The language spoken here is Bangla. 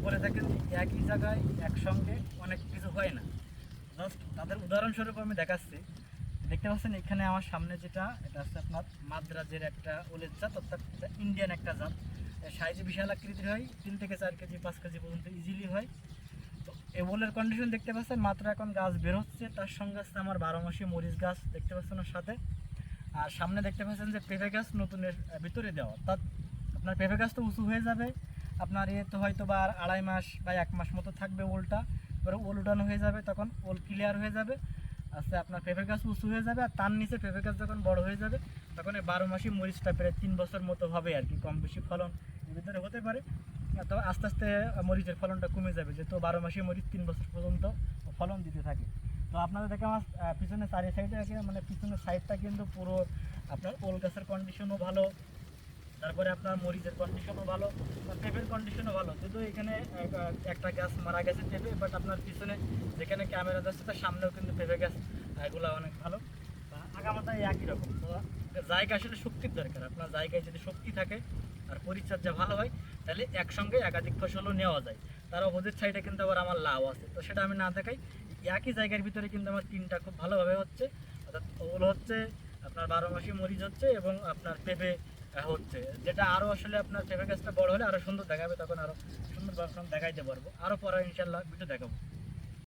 বলে থাকেন যে একই জায়গায় একসঙ্গে অনেক কিছু হয় না। জাস্ট তাদের উদাহরণস্বরূপ আমি দেখাচ্ছি। দেখতে পাচ্ছেন এখানে আমার সামনে যেটা, এটা হচ্ছে আপনার মাদ্রাজের একটা ওলের জাত, অর্থাৎ এটা ইন্ডিয়ান একটা জাত। সাইজে বিশাল আকৃতির হয়, 3 থেকে 4 কেজি 5 কেজি পর্যন্ত ইজিলি হয়। তো এই ওলের কন্ডিশন দেখতে পাচ্ছেন, মাত্র এখন গাছ বের হচ্ছে। তার সঙ্গে আছে আমার 12 মাসি মরিচ গাছ দেখতে পাচ্ছেন ওর সাথে। আর সামনে দেখতে পাচ্ছেন যে পেঁপে গাছ নতুনের ভিতরে দেওয়া, অর্থাৎ আপনার পেঁপে গাছ তো উঁচু হয়ে যাবে। আপনার এ তো হয়তো বা আর 2.5 মাস বা 1 মাস মতো থাকবে ওলটা, এবারে ওল উঠানো হয়ে যাবে, তখন ওল ক্লিয়ার হয়ে যাবে। আস্তে আপনার পেঁপে গাছ উঁচু হয়ে যাবে, আর তার নিচে পেঁপে গাছ যখন বড় হয়ে যাবে তখন এই 12 মাসি মরিচটা প্রায় 3 বছর মতো হবে আর কি, কম বেশি ফলন এর ভিতরে হতে পারে। তো আস্তে আস্তে মরিচের ফলনটা কমে যাবে, যেহেতু 12 মাসি মরিচ 3 বছর পর্যন্ত ফলন দিতে থাকে। তো আপনাদের দেখে আমার পিছনে চারি সাইডে মানে পিছনের সাইডটা কিন্তু পুরো আপনার ওল গাছের কন্ডিশনও ভালো, তারপরে আপনার মরিচের কন্ডিশনও ভালো, পেঁপের কন্ডিশনও ভালো। যদিও এখানে একটা গাছ মারা গেছে পেঁপে, বাট আপনার পিছনে যেখানে ক্যামেরা যাচ্ছে তার সামনেও কিন্তু পেঁপে গাছ এগুলো অনেক ভালো। আগামাতায় একই রকম। তো জায়গা আসলে শক্তির দরকার, আপনার জায়গায় যদি শক্তি থাকে আর পরিচর্যা ভালো হয় তাহলে একসঙ্গে একাধিক ফসলও নেওয়া যায়। তার অপোজিট সাইডে কিন্তু আবার আমার লাউ আছে, তো সেটা আমি না দেখাই। একই জায়গার ভিতরে কিন্তু আমার 3টা খুব ভালোভাবে হচ্ছে, অর্থাৎ ওগুলো হচ্ছে আপনার 12 মাসি মরিচ হচ্ছে এবং আপনার পেঁপে হচ্ছে, যেটা আরও আসলে আপনার পেঁপে গাছটা বড় হলে আরও সুন্দর দেখাবে, তখন আরও সুন্দর দেখাইতে পারবো। আরও পরে ইনশাল্লাহ ভিডিও দেখাবো।